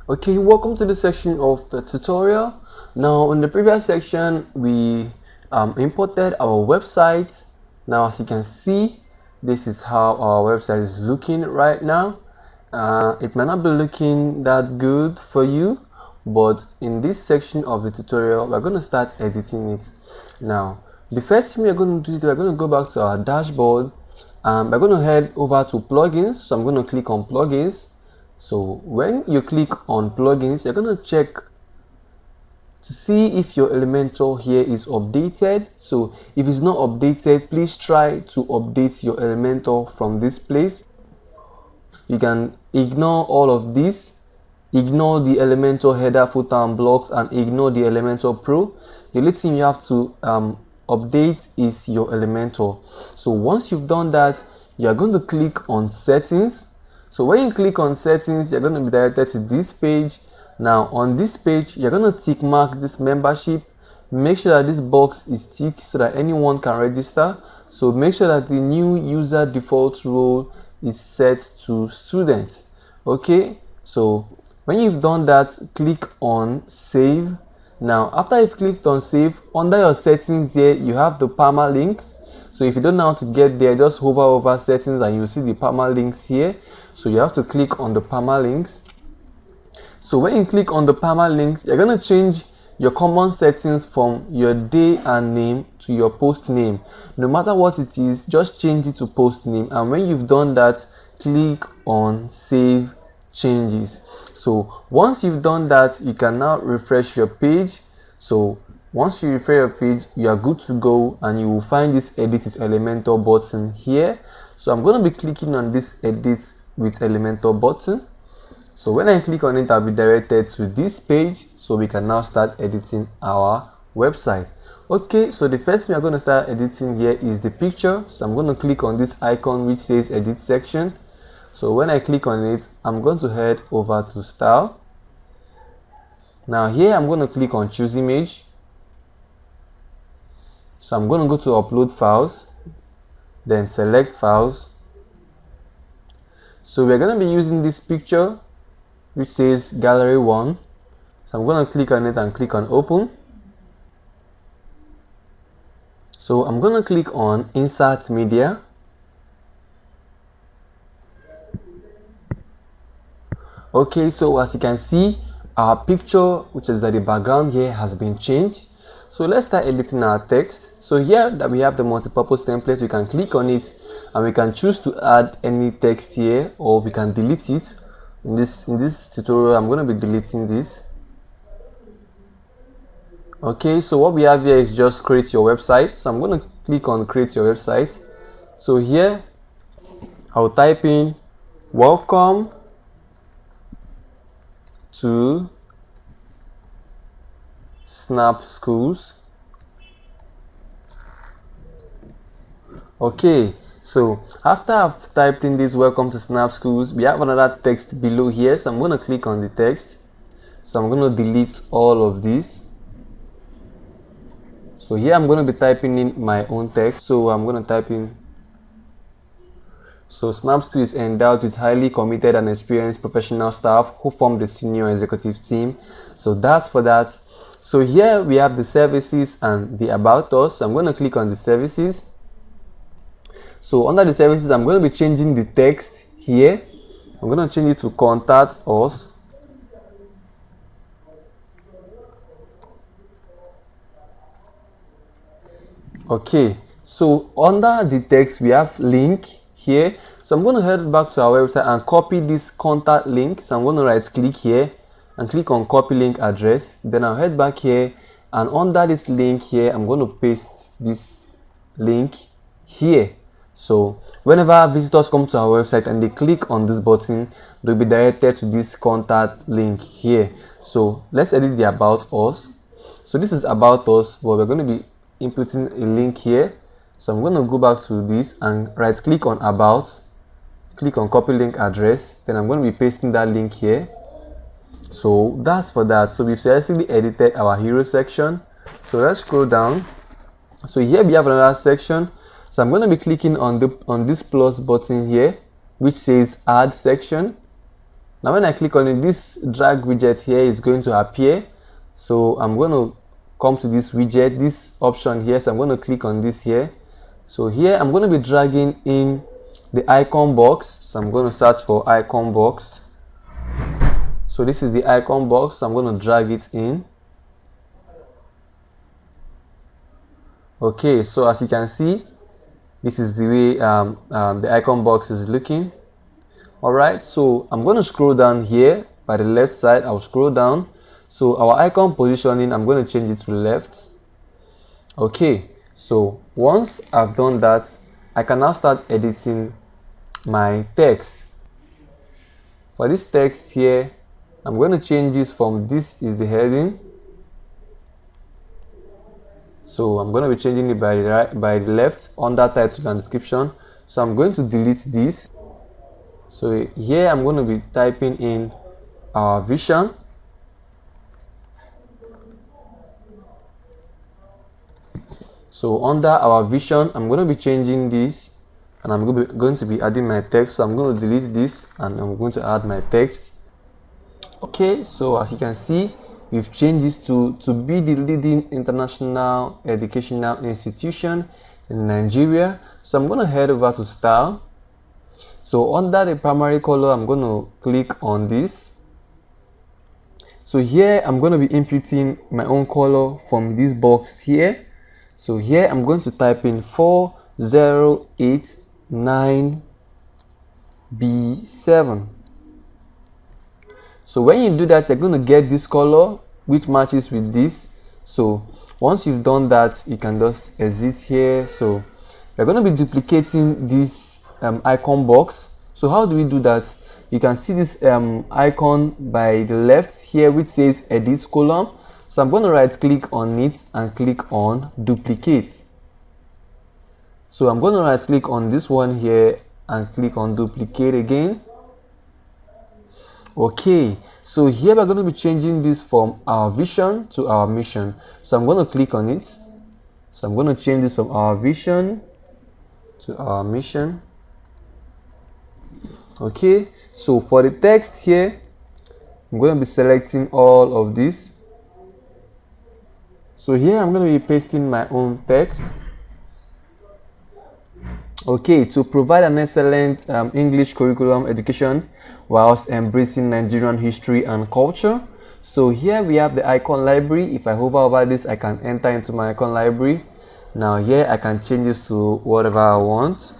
Okay, welcome to the section of the tutorial. Now, in the previous section, we imported our website. Now, as you can see, this is how our website is looking right now. It might not be looking that good for you, but in this section of the tutorial, we're going to start editing it. Now, the first thing we're going to do is we're going to go back to our dashboard. We're going to head over to plugins. So I'm going to click on plugins. So when you click on plugins, you're going to check to see if your Elementor here is updated. So if it's not updated, please try to update your Elementor from this place. You can ignore all of this, ignore the Elementor header, footer and blocks, and ignore the Elementor Pro. The only thing you have to update is your Elementor. So once you've done that, you're going to click on settings. So when you click on settings, you're going to be directed to this page. Now on this page, you're going to tick mark this membership. Make sure that this box is ticked so that anyone can register. So make sure that the new user default role is set to student. Okay, so when you've done that, click on save. Now after you've clicked on save, under your settings here, you have the permalinks. So if you don't know how to get there, just hover over settings and you'll see the permalinks here. So you have to click on the permalinks. So when you click on the permalinks, you're going to change your common settings from your day and name to your post name. No matter what it is, just change it to post name. And when you've done that, click on save changes. So once you've done that, you can now refresh your page. So once you refresh your page, you are good to go, and you will find this edit with Elementor button here. So I'm going to be clicking on this edit with Elementor button. So when I click on it, I'll be directed to this page, so we can now start editing our website. Okay, so the first thing we're going to start editing here is the picture. So I'm going to click on this icon which says edit section. So when I click on it, I'm going to head over to style. Now here I'm going to click on choose image. So I'm going to go to upload files, then select files. So we're going to be using this picture which says gallery 1. So I'm going to click on it and click on open. So I'm going to click on insert media. Okay, so as you can see, our picture which is at the background here has been changed. So let's start editing our text. So here that we have the multipurpose template, we can click on it and we can choose to add any text here, or we can delete it. In this tutorial, I'm going to be deleting this. Okay, so what we have here is just create your website. So I'm going to click on create your website. So here I'll type in welcome to Snap Schools. Okay, so after I've typed in this welcome to Snap Schools, we have another text below here. So I'm going to click on the text. So I'm going to delete all of this. So here I'm going to be typing in my own text. So I'm going to type in, so Snap School is endowed with highly committed and experienced professional staff who form the senior executive team. So that's for that. So here we have the services and the about us. So I'm going to click on the services. So under the services, I'm going to be changing the text here. I'm going to change it to contact us. Okay, so under the text we have link here. So I'm going to head back to our website and copy this contact link. So I'm going to right click here and click on copy link address. Then I'll head back here, and under this link here, I'm going to paste this link here. So whenever visitors come to our website and they click on this button, they'll be directed to this contact link here. So let's edit the about us. So this is about us, but we're going to be inputting a link here. So I'm going to go back to this and right click on about, click on copy link address. Then I'm going to be pasting that link here. So that's for that. So we've successfully edited our hero section. So let's scroll down. So here we have another section. So I'm going to be clicking on this plus button here, which says add section. Now when I click on it, this drag widget here is going to appear. So I'm going to come to this widget, this option here. So I'm going to click on this here. So here I'm going to be dragging in the icon box. So I'm going to search for icon box. So this is the icon box. So I'm going to drag it in. Okay, so as you can see, this is the way the icon box is looking. Alright, so I'm going to scroll down here by the left side. I'll scroll down. So our icon positioning, I'm going to change it to left. Okay, so once I've done that, I can now start editing my text. For this text here, I'm going to change this from this is the heading. So I'm going to be changing it by the right, by the left under title and description. So I'm going to delete this. So here I'm going to be typing in our vision. So under our vision, I'm going to be changing this, and I'm going to be adding my text. So I'm going to delete this and I'm going to add my text. Okay, so as you can see, we've changed this to be the leading international educational institution in Nigeria. So I'm going to head over to style. So under the primary color, I'm going to click on this. So here I'm going to be inputting my own color from this box here. So here I'm going to type in 4089B7. So when you do that, you're going to get this color which matches with this. So once you've done that, you can just exit here. So we're going to be duplicating this icon box. So how do we do that? You can see this icon by the left here which says edit column. So I'm going to right click on it and click on duplicate. So I'm going to right click on this one here and click on duplicate again. Okay, so here we're going to be changing this from our vision to our mission. So I'm going to click on it. So I'm going to change this from our vision to our mission. Okay, so for the text here, I'm going to be selecting all of this. So here I'm going to be pasting my own text. Okay, to provide an excellent English curriculum education whilst embracing Nigerian history and culture. So here we have the icon library. If I hover over this, I can enter into my icon library. Now here I can change this to whatever I want.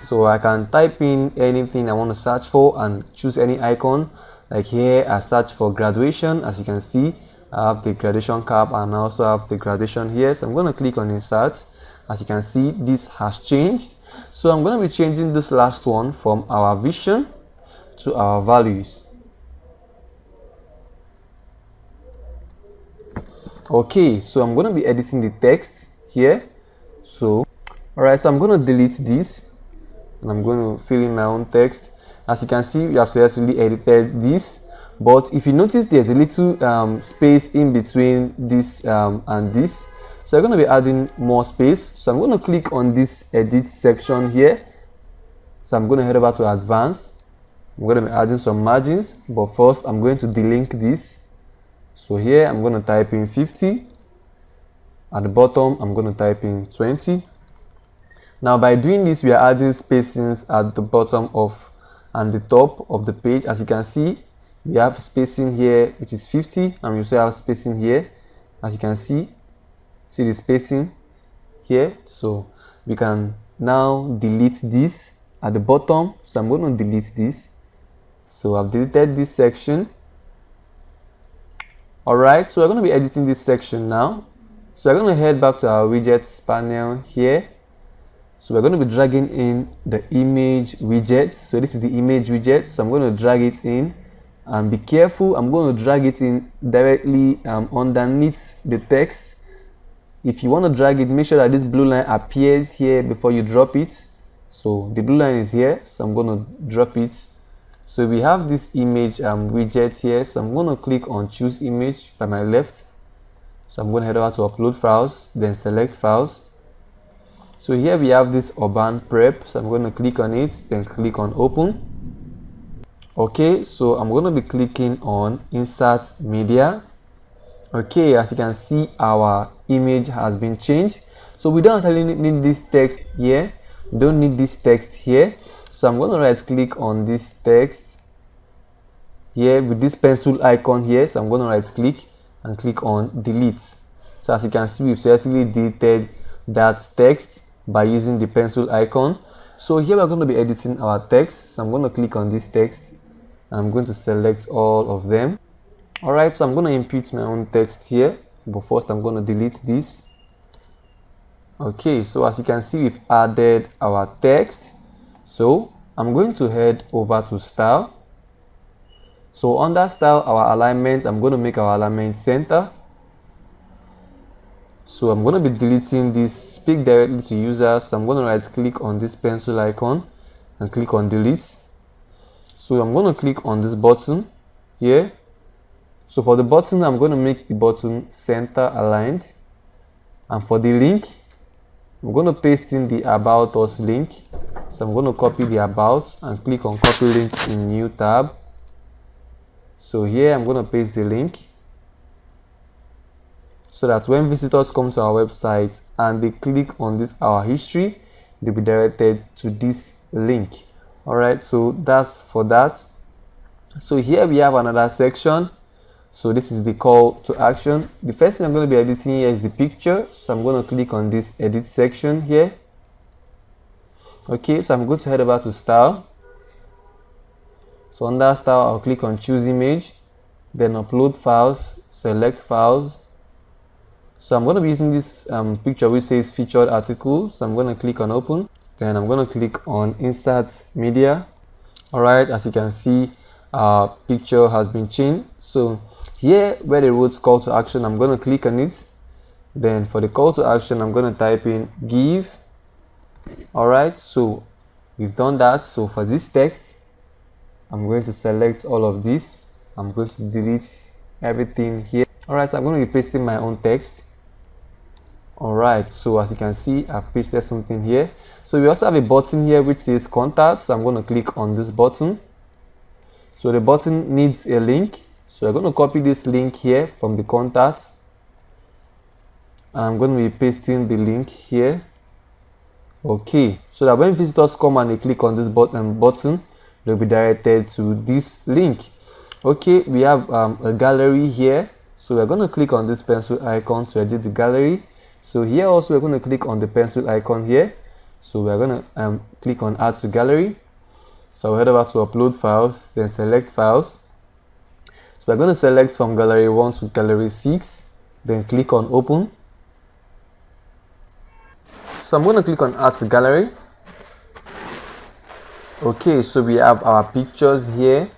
So I can type in anything I want to search for and choose any icon. Like here I search for graduation. As you can see, I have the graduation cap and I also have the graduation here. So I'm going to click on insert. As you can see, this has changed. So I'm going to be changing this last one from our vision to our values. Okay, so I'm going to be editing the text here. So alright, so I'm going to delete this and I'm going to fill in my own text. As you can see, we have successfully edited this, but if you notice, there's a little space in between this and this. So I'm going to be adding more space. So I'm going to click on this edit section here. So I'm going to head over to advanced. I'm going to be adding some margins, but first I'm going to delink this. So here I'm going to type in 50. At the bottom, I'm going to type in 20. Now by doing this, we are adding spacings at the bottom of and the top of the page. As you can see, we have spacing here which is 50, and we also have spacing here. As you can see the spacing here. So we can now delete this at the bottom. So I'm going to delete this. So I've deleted this section. Alright, so we're going to be editing this section now. So we're going to head back to our widgets panel here. So we're going to be dragging in the image widget. So this is the image widget. So I'm going to drag it in, and be careful, I'm going to drag it in directly underneath the text. If you want to drag it, make sure that this blue line appears here before you drop it. So the blue line is here, so I'm going to drop it. So we have this image widget here. So I'm going to click on choose image by my left. So I'm going to head over to upload files, then select files. So here we have this urban prep. So I'm going to click on it, then click on open. Okay, so I'm going to be clicking on insert media. Okay, as you can see, our image has been changed. So we don't actually need this text here. We don't need this text here. So I'm going to right click on this text here with this pencil icon here. So I'm going to right click and click on delete. So as you can see, we've successfully deleted that text by using the pencil icon. So here we're going to be editing our text. So I'm going to click on this text. I'm going to select all of them. Alright, so I'm going to input my own text here, but first I'm going to delete this. Okay, so as you can see, we've added our text. So I'm going to head over to style. So under style, our alignment, I'm going to make our alignment center. So I'm going to be deleting this speak directly to users. So I'm going to right click on this pencil icon and click on delete. So I'm going to click on this button here. So for the button, I'm going to make the button center aligned. And for the link, I'm going to paste in the about us link. So I'm going to copy the about and click on copy link in new tab. So here I'm going to paste the link so that when visitors come to our website and they click on this our history, they'll be directed to this link. Alright, so that's for that. So here we have another section. So this is the call to action. The first thing I'm going to be editing here is the picture. So I'm going to click on this edit section here. Okay, so I'm going to head over to style. So under style, I'll click on choose image, then upload files, select files. So I'm going to be using this picture which says featured article. So I'm going to click on open. Then I'm going to click on insert media. Alright, as you can see, our picture has been changed. So here where the words call to action, I'm going to click on it. Then for the call to action, I'm going to type in give. Alright, so we've done that. So for this text, I'm going to select all of this. I'm going to delete everything here. Alright, so I'm going to be pasting my own text. Alright, so as you can see, I've pasted something here. So we also have a button here which says contact. So I'm going to click on this button. So the button needs a link. So I'm going to copy this link here from the contact. And I'm going to be pasting the link here. Okay, so that when visitors come and they click on this button, they'll be directed to this link. Okay, we have a gallery here. So we're going to click on this pencil icon to edit the gallery. So here also we're going to click on the pencil icon here. So we're going to click on add to gallery. So we'll head over to upload files, then select files. So we're going to select from gallery 1 to gallery 6, then click on open. So I'm going to click on add to gallery. Okay, so we have our pictures here.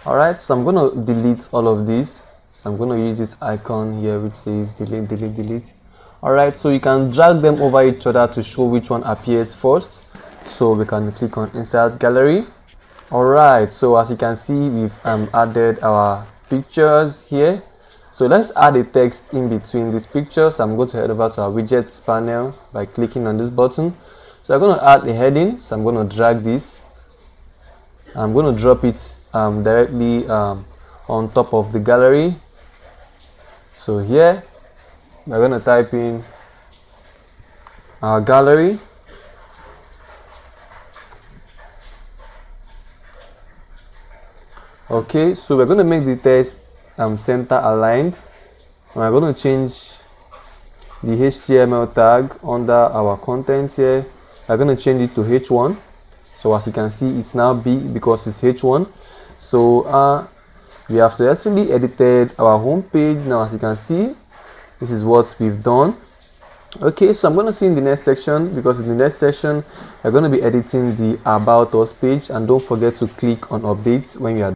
Alright, so I'm going to delete all of these. So I'm going to use this icon here which says delete, delete, delete. Alright, so you can drag them over each other to show which one appears first. So we can click on insert gallery. Alright, so as you can see, we've added our pictures here. So let's add a text in between these pictures. I'm going to head over to our widgets panel by clicking on this button. So I'm going to add a heading. So I'm going to drag this. I'm going to drop it directly on top of the gallery. So here we're going to type in our gallery. Okay, so we're going to make the text center aligned. We're going to change the HTML tag under our content here. We're going to change it to H1. So as you can see, it's now B because it's H1. So we have successfully edited our home page. Now as you can see, this is what we've done. Okay, so I'm going to see in the next section, because in the next section we're going to be editing the about us page, and don't forget to click on updates when you are